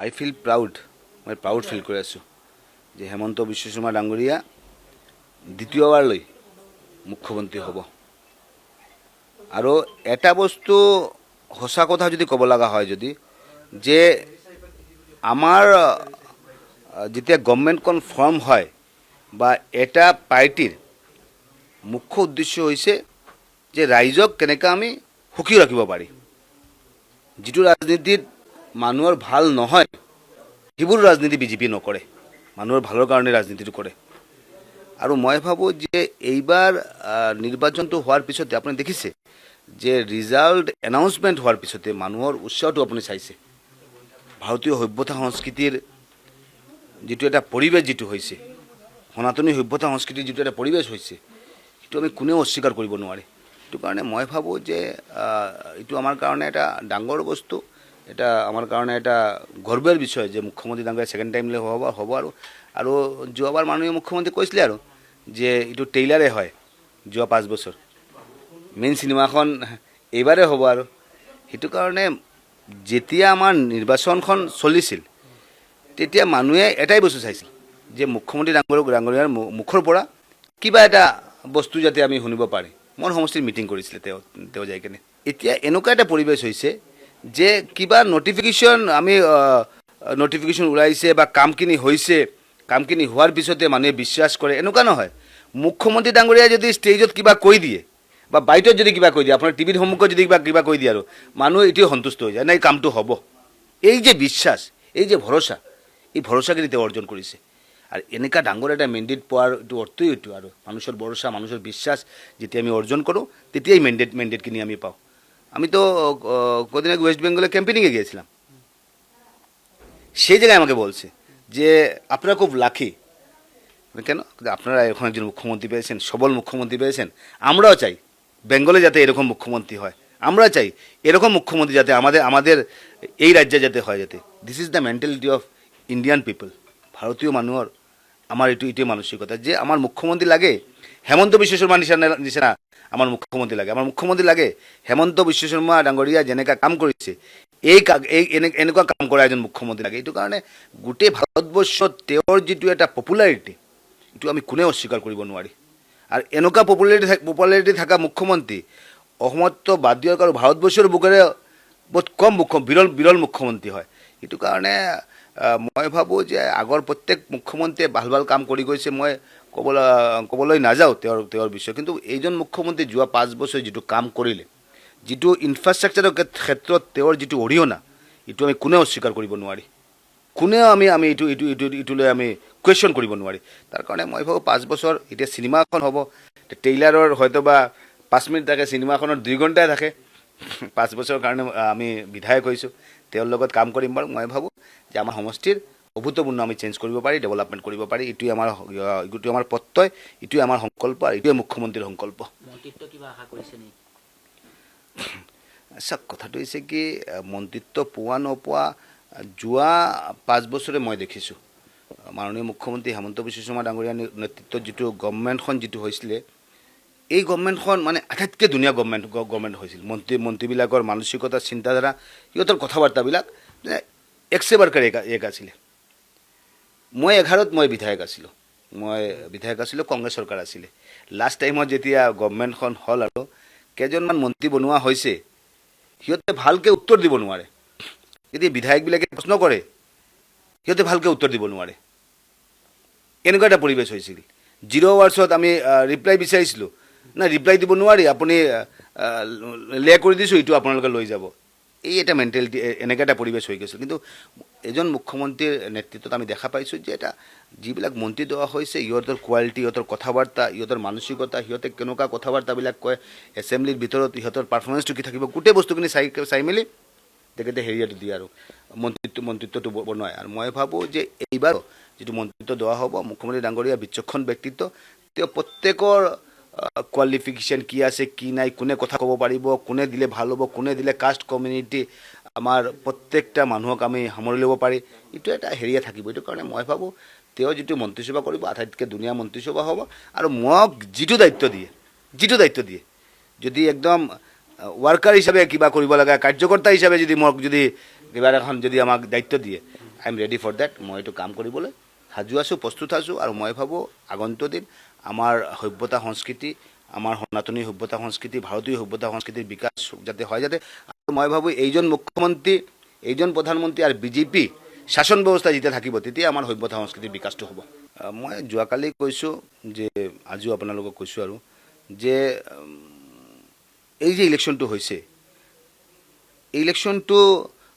আই feel proud, মই proud feel কৰি আছোঁ যে হেমন্ত বিশ্ব শৰ্মা ডাঙৰীয়া দ্বিতীয়বাৰলৈ মুখ্যমন্ত্ৰী হ'ব। আৰু এটা বস্তু সঁচা কথা যদি ক'ব লগা হয়, যদি যে আমাৰ যেতিয়া গভৰ্ণমেণ্টখন ফৰ্ম হয় বা এটা পাৰ্টিৰ মুখ্য উদ্দেশ্য হৈছে যে ৰাইজক কেনেকৈ আমি সুখী ৰাখিব পাৰি। যিটো ৰাজনীতিত মানুহৰ ভাল নহয় সেইবোৰ ৰাজনীতি বিজেপি নকৰে, মানুহৰ ভালৰ কাৰণে ৰাজনীতিটো কৰে। আৰু মই ভাবোঁ যে এইবাৰ নিৰ্বাচনটো হোৱাৰ পিছতে আপুনি দেখিছে যে ৰিজাল্ট এনাউন্সমেণ্ট হোৱাৰ পিছতে মানুহৰ উৎসাহটো আপুনি চাইছে। ভাৰতীয় সভ্যতা সংস্কৃতিৰ যিটো এটা পৰিৱেশ যিটো হৈছে, সনাতনী সভ্যতা সংস্কৃতিৰ যিটো এটা পৰিৱেশ হৈছে, সেইটো আমি কোনেও অস্বীকাৰ কৰিব নোৱাৰে। সেইটো কাৰণে মই ভাবোঁ যে এইটো আমাৰ কাৰণে এটা ডাঙৰ বস্তু, এটা আমাৰ কাৰণে এটা গৰ্বৰ বিষয় যে মুখ্যমন্ত্ৰী ডাঙৰীয়া ছেকেণ্ড টাইমলৈ হ'ব। আৰু যোৱাবাৰ মাননীয় মুখ্যমন্ত্ৰী কৈছিলে আৰু যে এইটো ট্ৰেইলাৰে হয়, যোৱা 5 বছৰ মেইন চিনেমাখন এইবাৰে হ'ব। আৰু সেইটো কাৰণে যেতিয়া আমাৰ নিৰ্বাচনখন চলিছিল তেতিয়া মানুহে এটাই বস্তু চাইছিল যে মুখ্যমন্ত্ৰী ডাঙৰীয়াৰ মুখৰ পৰা কিবা এটা বস্তু যাতে আমি শুনিব পাৰি। মোৰ সমষ্টিৰ মিটিং কৰিছিলে তেওঁ যাই কেনে। এতিয়া এনেকুৱা এটা পৰিৱেশ হৈছে যে কিবা নটিফিকেশ্যন ওলাইছে বা কামখিনি হৈছে, কামখিনি হোৱাৰ পিছতে মানুহে বিশ্বাস কৰে, এনেকুৱা নহয়। মুখ্যমন্ত্ৰী ডাঙৰীয়াই যদি ষ্টেজত কিবা কৈ দিয়ে বা বাইটত যদি কিবা কৈ দিয়ে, আপোনাৰ টিভিৰ সন্মুখত যদি কিবা কৈ দিয়ে, আৰু মানুহ এইটোৱে সন্তুষ্ট হৈ যায়, নাই কামটো হ'ব। এই যে বিশ্বাস, এই যে ভৰসা, এই ভৰসাখিনি তেওঁ অৰ্জন কৰিছে। আৰু এনেকুৱা ডাঙৰ এটা মেণ্ডেট পোৱাৰ এইটো অৰ্থই এইটো। আৰু মানুহৰ ভৰসা, মানুহৰ বিশ্বাস যেতিয়া আমি অৰ্জন কৰোঁ তেতিয়াই মেণ্ডেটখিনি আমি পাওঁ। আমি তো কদিন আগে ওয়েস্ট বেঙ্গলে ক্যাম্পেনিংয়ে গিয়েছিলাম। সেই জায়গায় আমাকে বলছে যে আপনারা খুব লাকি। কেন? আপনারা এখন একজন মুখ্যমন্ত্রী পেয়েছেন, সবল মুখ্যমন্ত্রী পেয়েছেন। আমরাও চাই বেঙ্গলে যাতে এরকম মুখ্যমন্ত্রী হয়, আমরা চাই এরকম মুখ্যমন্ত্রী যাতে আমাদের এই রাজ্যে যাতে হয়। যাতে this is the mentality of Indian people. ভারতীয় মানুহৰ আমাৰ এইটোৱে মানসিকতা যে আমাৰ মুখ্যমন্ত্ৰী লাগে হেমন্ত বিশ্ব শৰ্মা নিচিনা আমাৰ মুখ্যমন্ত্ৰী লাগে। আমাৰ মুখ্যমন্ত্ৰী লাগে হেমন্ত বিশ্ব শৰ্মা ডাঙৰীয়া যেনেকুৱা কাম কৰিছে এনেকুৱা কাম কৰা এজন মুখ্যমন্ত্ৰী লাগে। এইটো কাৰণে গোটেই ভাৰতবৰ্ষত তেওঁৰ যিটো এটা পপুলাৰিটি, এইটো আমি কোনেও অস্বীকাৰ কৰিব নোৱাৰি। আৰু এনেকুৱা পপুলাৰিটি থকা মুখ্যমন্ত্ৰী অসমতো বাদ দিয়ক আৰু ভাৰতবৰ্ষৰ বুকুৰে বহুত কম বিৰল মুখ্যমন্ত্ৰী হয়। সেইটো কাৰণে মই ভাবোঁ যে আগৰ প্ৰত্যেক মুখ্যমন্ত্ৰীয়ে ভাল কাম কৰি গৈছে। মই ক'বলৈ নাযাওঁ তেওঁৰ বিষয়ে, কিন্তু এইজন মুখ্যমন্ত্ৰী যোৱা 5 বছৰ যিটো কাম কৰিলে, যিটো ইনফ্ৰাষ্ট্ৰাকচাৰৰ ক্ষেত্ৰত তেওঁৰ যিটো অৰিহণা, এইটো আমি কোনেও অস্বীকাৰ কৰিব নোৱাৰি। কোনেও আমি এইটোলৈ আমি কুৱেশ্যন কৰিব নোৱাৰি। তাৰ কাৰণে মই ভাবোঁ 5 বছৰ, এতিয়া চিনেমা এখন হ'ব, ট্ৰেইলাৰৰ হয়তো বা 5 মিনিট থাকে, চিনেমাখনৰ 2 ঘণ্টাই থাকে। 5 বছৰৰ কাৰণে আমি বিধায়ক হৈছোঁ, তেওঁৰ লগত কাম কৰিম। বাৰু মই ভাবোঁ যে আমাৰ সমষ্টিৰ অভূতপূৰ্ণ আমি চেঞ্জ কৰিব পাৰি, ডেভেলপমেণ্ট কৰিব পাৰি। এইটোৱে আমাৰ প্ৰত্যয়, এইটোৱে আমাৰ সংকল্প, এইটোৱে মুখ্যমন্ত্ৰীৰ সংকল্প। আচ্ছা, কথাটো হৈছে কি, মন্ত্ৰিত্ব পোৱা নোপোৱা যোৱা 5 বছৰে মই দেখিছোঁ মাননীয় মুখ্যমন্ত্ৰী হেমন্ত বিশ্ব শৰ্মা ডাঙৰীয়াৰ নেতৃত্বত যিটো গভৰ্ণমেণ্টখন যিটো হৈছিলে, এই গভৰ্ণমেণ্টখন মানে আটাইতকৈ ধুনীয়া গভৰ্ণমেণ্ট হৈছিল। মন্ত্ৰীবিলাকৰ মানসিকতা, চিন্তাধাৰা, সিহঁতৰ কথা বাৰ্তাবিলাক একসেবাৰ কৰে এক আছিলে। মই 11ত মই বিধায়ক আছিলোঁ, কংগ্ৰেছ চৰকাৰ আছিলে। লাষ্ট টাইমত যেতিয়া গভৰ্ণমেণ্টখন হ'ল আৰু কেইজনমান মন্ত্ৰী বনোৱা হৈছে, সিহঁতে ভালকৈ উত্তৰ দিব নোৱাৰে। যদি বিধায়কবিলাকে প্ৰশ্ন কৰে, সিহঁতে ভালকৈ উত্তৰ দিব নোৱাৰে। এনেকুৱা এটা পৰিৱেশ হৈছিল। 0 আৱাৰ্ছত আমি ৰিপ্লাই বিচাৰিছিলোঁ, না ৰিপ্লাই দিব নোৱাৰি, আপুনি লে কৰি দিছোঁ, এইটো আপোনালোকে লৈ যাব। এই এটা মেণ্টেলিটি, এনেকুৱা এটা পৰিৱেশ হৈ গৈছিল। কিন্তু এজন মুখ্যমন্ত্ৰীৰ নেতৃত্বত আমি দেখা পাইছোঁ যে যিবিলাক মন্ত্ৰী দেওয়া হৈছে, ইহঁতৰ কোৱালিটি, ইহঁতৰ কথা বাৰ্তা, ইহঁতৰ মানসিকতা, সিহঁতে কেনেকুৱা কথা বাৰ্তাবিলাক কয়, এছেম্বলিৰ ভিতৰত ইহঁতৰ পাৰফৰ্মেঞ্চটো কি থাকিব, গোটেই বস্তুখিনি চাই মেলি তেখেতে হেৰিয়াটো দিয়ে আৰু মন্ত্ৰিত্বটো বনায়। আৰু মই ভাবোঁ যে এইবাৰ যিটো মন্ত্ৰিত্ব দেওয়া হ'ব, মুখ্যমন্ত্ৰী ডাঙৰীয়া বিচক্ষণ ব্যক্তিত্ব, তেওঁ প্ৰত্যেকৰ কোৱালিফিকেশ্যন কি আছে কি নাই, কোনে কথা ক'ব পাৰিব, কোনে দিলে ভাল হ'ব, কোনে দিলে কাষ্ট কমিউনিটি, আমাৰ প্ৰত্যেকটা মানুহক আমি সামৰি ল'ব পাৰি, এইটো এটা হেৰিয়া থাকিব। এইটো কাৰণে মই ভাবোঁ তেওঁ যিটো মন্ত্ৰীসভা কৰিব, আটাইতকৈ ধুনীয়া মন্ত্ৰীসভা হ'ব। আৰু মোক যিটো দায়িত্ব দিয়ে, যদি একদম ৱাৰ্কাৰ হিচাপে কিবা কৰিব লগা, কাৰ্যকৰ্তা হিচাপে যদি কিবা এখন যদি আমাক দায়িত্ব দিয়ে, I am ready for date. মই এইটো কাম কৰিবলৈ সাজু আছোঁ, প্ৰস্তুত আছোঁ। আৰু মই ভাবোঁ আগন্তুক দিন আমাৰ সভ্যতা সংস্কৃতি, আমাৰ সনাতনী সভ্যতা সংস্কৃতি, ভাৰতীয় সভ্যতা সংস্কৃতিৰ বিকাশ যাতে হয়, যাতে মই ভাবোঁ এইজন মুখ্যমন্ত্ৰী, এইজন প্ৰধানমন্ত্ৰী আৰু বিজেপি শাসন ব্যৱস্থা যেতিয়া থাকিব, তেতিয়া আমাৰ সভ্যতা সংস্কৃতিৰ বিকাশটো হ'ব। মই যোৱাকালি কৈছোঁ যে, আজিও আপোনালোকক কৈছোঁ আৰু যে এই যে ইলেকশ্যনটো হৈছে, এই ইলেকশ্যনটো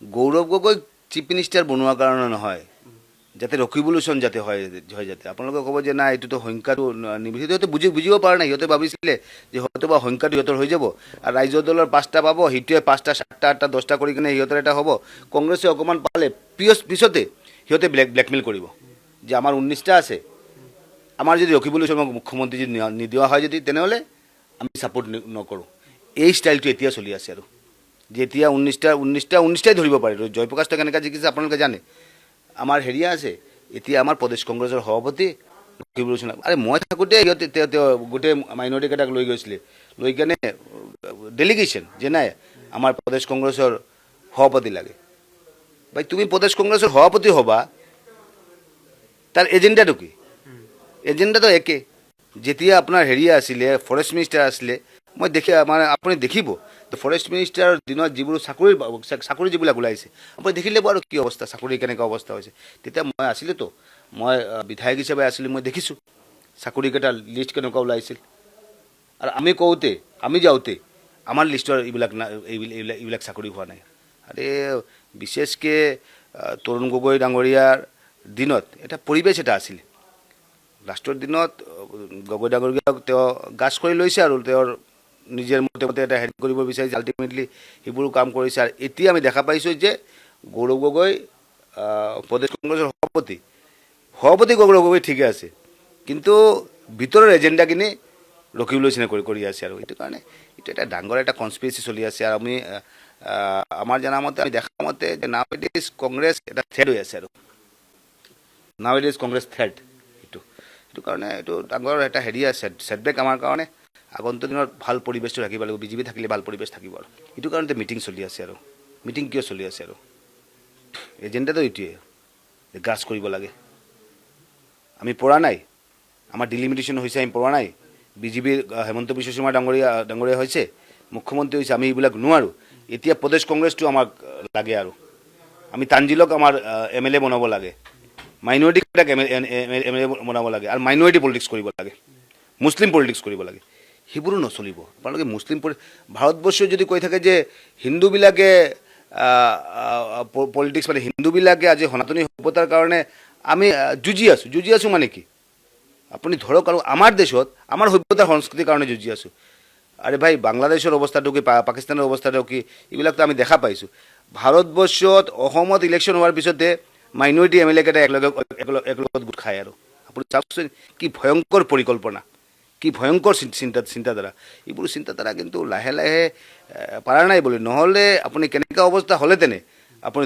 গৌৰৱ গগৈক চিফ মিনিষ্টাৰ বনোৱাৰ কাৰণে নহয়, যাতে ৰিভলিউশ্যন যাতে হয় যাতে। আপোনালোকে ক'ব যে নাই এইটোতো সংখ্যাটো নিৰ্বাচিত, সিহঁতে বুজিব পৰা নাই। সিহঁতে ভাবিছিলে যে হয়তো বা সংখ্যাটো সিহঁতৰ হৈ যাব আৰু ৰাজ্য দলৰ 5টা পাব, সিটোৱে 5টা 7টা 8টা 10টা কৰি কিনে সিহঁতৰ এটা হ'ব। কংগ্ৰেছে অকণমান পালে পিছতে সিহঁতে ব্লেকমেইল কৰিব যে আমাৰ 19টা আছে, আমাৰ যদি ৰিভলিউশ্যনক মুখ্যমন্ত্ৰী যদি নিদিয়া হয় যদি, তেনেহ'লে আমি ছাপোৰ্ট নকৰোঁ। এই ষ্টাইলটো এতিয়া চলি আছে আৰু যে এতিয়া 19টাই ধৰিব পাৰে। জয়প্ৰকাশটো কেনেকৈ জিকিছে আপোনালোকে জানে। আমাৰ হেৰিয়া আছে এতিয়া, আমাৰ প্ৰদেশ কংগ্ৰেছৰ সভাপতি ৰিভলিউশ্যন। আৰে মই থাকোঁতে সিহঁতে তেওঁ গোটেই মাইনৰিটিকেইটাক লৈ গৈছিলে, লৈ কেনে ডেলিগেশ্যন যে নাই আমাৰ প্ৰদেশ কংগ্ৰেছৰ সভাপতি লাগে। ভাই তুমি প্ৰদেশ কংগ্ৰেছৰ সভাপতি হ'বা, তাৰ এজেণ্ডাটো কি? এজেণ্ডাটো একে। যেতিয়া আপোনাৰ হেৰিয়া আছিলে, ফৰেষ্ট মিনিষ্টাৰ আছিলে, মই মানে আপুনি দেখিব ফৰেষ্ট মিনিষ্টাৰৰ দিনত যিবোৰ চাকৰি যিবিলাক ওলাইছে, আপুনি দেখিলে বাৰু কি অৱস্থা, চাকৰি কেনেকুৱা অৱস্থা হৈছে। তেতিয়া মই আছিলোঁতো, মই বিধায়ক হিচাপে আছিলোঁ, মই দেখিছোঁ চাকৰিকেইটা লিষ্ট কেনেকুৱা ওলাইছিল। আৰু আমি যাওঁতে আমাৰ লিষ্টৰ এইবিলাক চাকৰি হোৱা নাই। আৰে বিশেষকৈ তৰুণ গগৈ ডাঙৰীয়াৰ দিনত এটা পৰিৱেশ এটা আছিলে। লাষ্টৰ দিনত গগৈ ডাঙৰীয়াক তেওঁ গাছ কৰি লৈছে আৰু তেওঁৰ নিজৰ মতে এটা হেৰি কৰিব বিচাৰিছে, আল্টিমেটলি সেইবোৰো কাম কৰিছে। আৰু এতিয়া আমি দেখা পাইছোঁ যে গৌৰৱ গগৈ প্ৰদেশ কংগ্ৰেছৰ সভাপতি গৌৰৱ গগৈ ঠিকে আছে, কিন্তু ভিতৰৰ এজেণ্ডাখিনি ৰিভলিউশ্যনে কৰি আছে। আৰু এইটো কাৰণে এইটো এটা ডাঙৰ এটা কনস্পিৰেচি চলি আছে। আৰু আমাৰ জনামতে, আমি দেখা মতে যে নাও ইট ইজ কংগ্ৰেছ এটা থ্ৰেড হৈ আছে। আৰু নাও ইট ইজ কংগ্ৰেছ থ্ৰেড। সেইটো কাৰণে এইটো ডাঙৰ এটা হেৰি আছে, ছেটবেক আমাৰ কাৰণে। আগন্তুক দিনত ভাল পৰিৱেশটো ৰাখিব লাগিব, বিজেপি থাকিলে ভাল পৰিৱেশ থাকিব। আৰু এইটো কাৰণতে মিটিং চলি আছে। আৰু মিটিং কিয় চলি আছে? আৰু এজেণ্ডাটো এইটোৱে, গ্ৰাছ কৰিব লাগে। আমি পৰা নাই, আমাৰ ডিলিমিটেশ্যন হৈছে, আমি পৰা নাই। বিজেপিৰ হেমন্ত বিশ্ব শৰ্মা ডাঙৰীয়া হৈছে, মুখ্যমন্ত্ৰী হৈছে, আমি এইবিলাক নোৱাৰোঁ। এতিয়া প্ৰদেশ কংগ্ৰেছটো আমাক লাগে। আৰু আমি তাঞ্জিলক আমাৰ MLA বনাব লাগে, মাইনৰিটিকেইটাক MLA বনাব লাগে, আৰু মাইনৰিটি পলিটিক্স কৰিব লাগে, মুছলিম পলিটিক্স কৰিব লাগে। সেইবোৰো নচলিব। আপোনালোকে ভাৰতবৰ্ষই যদি কৈ থাকে যে হিন্দুবিলাকে পলিটিক্স, মানে হিন্দুবিলাকে আজি সনাতনী সভ্যতাৰ কাৰণে আমি যুঁজি আছোঁ মানে কি? আপুনি ধৰক, আৰু আমাৰ দেশত আমাৰ সভ্যতাৰ সংস্কৃতিৰ কাৰণে যুঁজি আছোঁ। আৰে ভাই, বাংলাদেশৰ অৱস্থাটো কি, পাকিস্তানৰ অৱস্থাটো কি, এইবিলাকতো আমি দেখা পাইছোঁ। ভাৰতবৰ্ষত অসমত ইলেকশ্যন হোৱাৰ পিছতে মাইনৰিটি MLA কেইটা একেলগত গোট খায়। আৰু আপুনি চাওকচোন কি ভয়ংকৰ পৰিকল্পনা, কি ভয়ংকৰ চিন্তাধাৰা। এইবোৰ চিন্তাধাৰা কিন্তু লাহে লাহে পাৰা নাই বুলি, নহ'লে আপুনি কেনেকুৱা অৱস্থা হ'লেতেনে আপুনি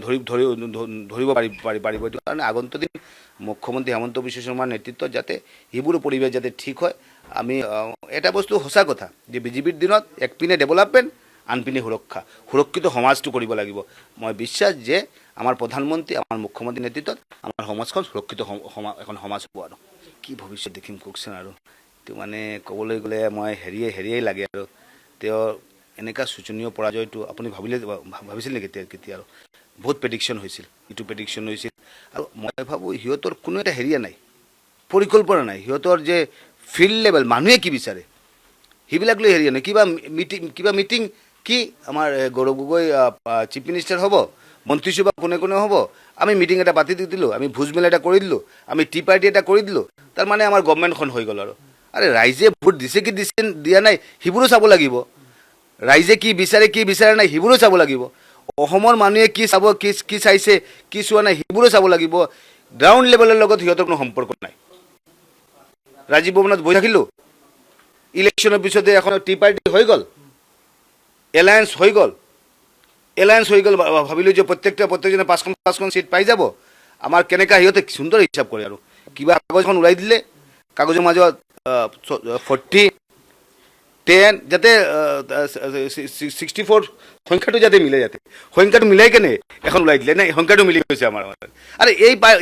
ধৰিব পাৰিব। এইটো কাৰণে আগন্তুক দিন মুখ্যমন্ত্ৰী হেমন্ত বিশ্ব শৰ্মাৰ নেতৃত্বত যাতে সেইবোৰ পৰিৱেশ যাতে ঠিক হয়। আমি এটা বস্তু সঁচা কথা যে বিজেপিৰ দিনত একপিনে ডেভেলপমেণ্ট, আনপিনে সুৰক্ষিত সমাজটো কৰিব লাগিব। মই বিশ্বাস যে আমাৰ প্ৰধানমন্ত্ৰী, আমাৰ মুখ্যমন্ত্ৰীৰ নেতৃত্বত আমাৰ সমাজখন সুৰক্ষিত এখন সমাজ হ'ব। আৰু কি ভৱিষ্যত দেখিম কওকচোন। আৰু এইটো মানে ক'বলৈ গ'লে মই হেৰিয়েই লাগে। আৰু তেওঁৰ এনেকুৱা শোচনীয় পৰাজয়টো আপুনি ভাবিছিল নেকি কেতিয়া? আৰু বহুত প্ৰেডিকশ্যন হৈছিল, আৰু মই ভাবোঁ সিহঁতৰ কোনো এটা হেৰিয়া নাই, পৰিকল্পনা নাই। সিহঁতৰ যে ফিল্ড লেভেল মানুহে কি বিচাৰে সেইবিলাক লৈ হেৰিয়া নাই। কিবা মিটিং কি আমাৰ গৌৰৱ গগৈ চিফ মিনিষ্টাৰ হ'ব, মন্ত্ৰীসভা কোনে হ'ব, আমি মিটিং এটা পাতি দিলোঁ, আমি ভোজমেল এটা কৰি দিলোঁ, আমি টি পাৰ্টি এটা কৰি দিলোঁ, তাৰমানে আমাৰ গভমেণ্টখন হৈ গ'ল। আৰু আৰে ৰাইজে ভোট দিছে কি দিয়া নাই সেইবোৰো চাব লাগিব। ৰাইজে কি বিচাৰে নাই সেইবোৰো চাব লাগিব। অসমৰ মানুহে কি চাব, কি চাইছে, কি চোৱা নাই সেইবোৰো চাব লাগিব। গ্ৰাউণ্ড লেভেলৰ লগত সিহঁতৰ কোনো সম্পৰ্ক নাই। ৰাজীৱ ভৱনত বহি থাকিলোঁ, ইলেকশ্যনৰ পিছতে এখন টি পাৰ্টি হৈ গ'ল, এলায়েন্স হৈ গ'ল, ভাবিলোঁ যে প্ৰত্যেকজনে 5খন চিট পাই যাব। আমাৰ কেনেকুৱা সিহঁতে সুন্দৰ হিচাপ কৰে। আৰু কিবা কাগজখন ওলাই দিলে, কাগজৰ মাজত 10 যাতে 64 সংখ্যাটো যাতে মিলে, যাতে সংখ্যাটো মিলাই কেনে এখন ওলাই দিলে নাই, সংখ্যাটো মিলি গৈছে আমাৰ। আৰে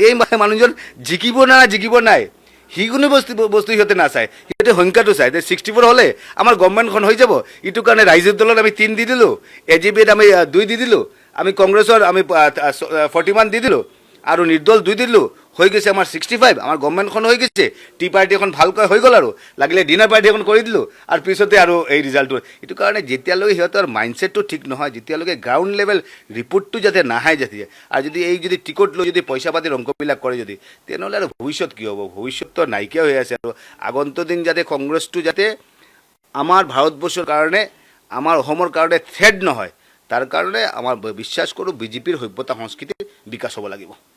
এই মানুহজন জিকিব না জিকিব নাই যিকোনো বস্তু সিহঁতে নাচায়, সিহঁতে সংখ্যাটো চায়। 64 হ'লে আমাৰ গভৰ্ণমেণ্টখন হৈ যাব। ইটো কাৰণে ৰাইজৰ দলত আমি 3 দি দিলোঁ, AJPত আমি 2 দি দিলোঁ, আমি কংগ্ৰেছৰ আমি 41 দি দিলোঁ, আৰু নিৰ্দল 2 দিলোঁ, হৈ গৈছে আমাৰ 65। আমাৰ গভৰ্ণমেণ্টখন হৈ গৈছে, টি পাৰ্টি এখন ভালকৈ হৈ গ'ল, আৰু লাগিলে ডিনাৰ পাৰ্টি এখন কৰি দিলোঁ, আৰু পিছতে আৰু এই ৰিজাল্টটো। এইটো কাৰণে যেতিয়ালৈকে সিহঁতৰ মাইণ্ডছেটটো ঠিক নহয়, যেতিয়ালৈকে গ্ৰাউণ্ড লেভেল ৰিপৰ্টটো যাতে নাহে, যাতে আৰু যদি টিকট লৈ যদি পইচা পাতিৰ অংকবিলাক কৰে তেনেহ'লে আৰু ভৱিষ্যত কি হ'ব? ভৱিষ্যতটো নাইকিয়া হৈ আছে। আৰু আগন্তুক দিন যাতে কংগ্ৰেছটো যাতে আমাৰ ভাৰতবৰ্ষৰ কাৰণে, আমাৰ অসমৰ কাৰণে থ্ৰেড নহয়, তাৰ কাৰণে আমাৰ বিশ্বাস কৰোঁ বিজেপিৰ সভ্যতা সংস্কৃতিৰ বিকাশ হ'ব লাগিব।